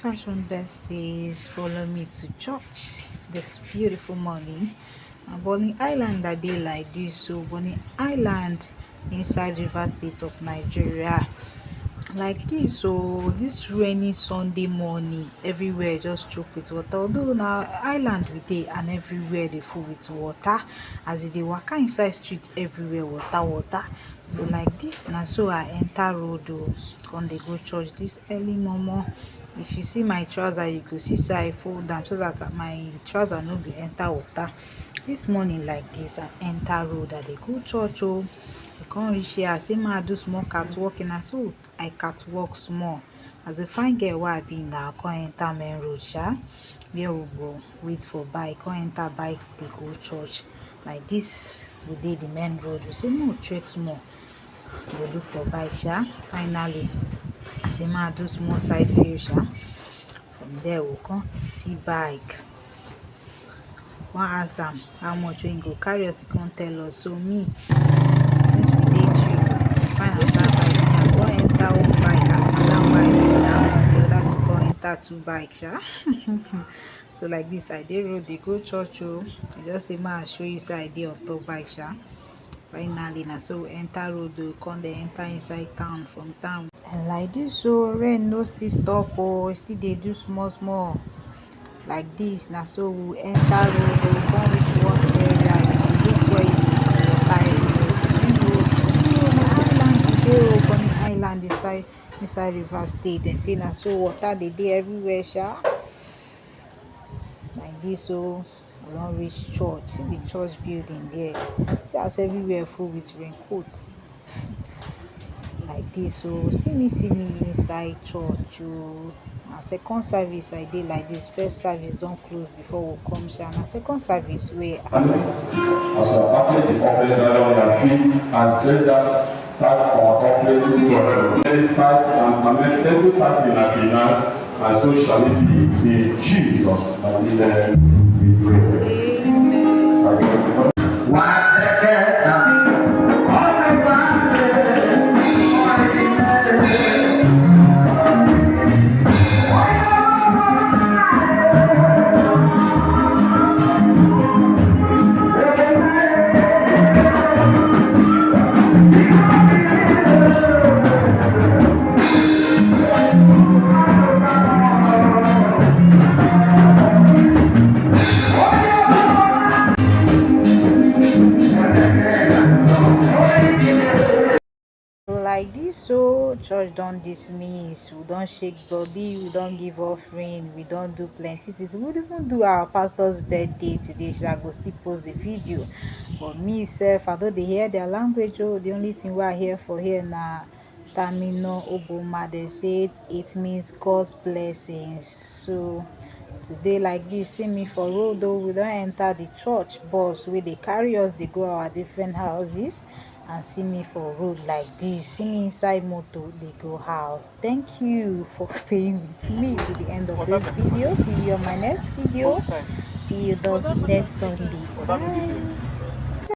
Fashion besties, follow me to church this beautiful morning. Now Bonny Island that day like this, so Bonny Island inside River State of Nigeria like this. So this rainy Sunday morning, everywhere just choke with water, although now island we dey and everywhere they full with water as they waka inside street, everywhere water. So like this now, so I enter road come dey go church this early momo. If you see my trouser, you go see say I fold am so that my trouser no go enter water. This morning like this, I enter road, I dey go church I come reach here, I say make I do small catwalk, and so I catwalk small. As a fine girl wey I be now, I come enter main road where we go wait for bike, come enter bike dey go church. Like this we dey the main road, we say make we trek small, dey look for bike Finally I say make I do small side view From there we come see bike. One ask am how much wey him go carry us, he come tell us. So me, since we dey three, we find another bike. Me I go enter one bike as madam wife now, the other to come enter two bikes So like this, I dey road dey go church I just say make I show you say I dey on top bike Finally na so we enter road come dey enter inside town. From town and like this, so rain no still stop still dey do small like this. Now so we enter road come reach one area, you look where you go see water Bonny Island inside River State. Dem say na so water dey everywhere like this. So we don reach church, see the church building there, see as everywhere full with raincoat like this. So see me inside church na second service I dey like this. First service don close before we come na second service wey as you are taking the offering on your feet and say that start our offering to any side and amend every type in our finance, and so shall it be in Jesus' name we pray. Amen. Like this, so church don dismiss, we don shake body, we don give offering, we don do plenty things. We would even do our pastor's birthday today I go still post the video. But me sef, I don dey hear their language the only thing wey I hear for here na Tamino Oboma. They say it means God's blessings. So today like this, see me for road we don enter the church bus wey dey carry us dey go our different houses, and see me for road like this, see me inside motor dey go house. Thank you for staying with me to the end of this video. See you on my next video. See you next Sunday. Bye.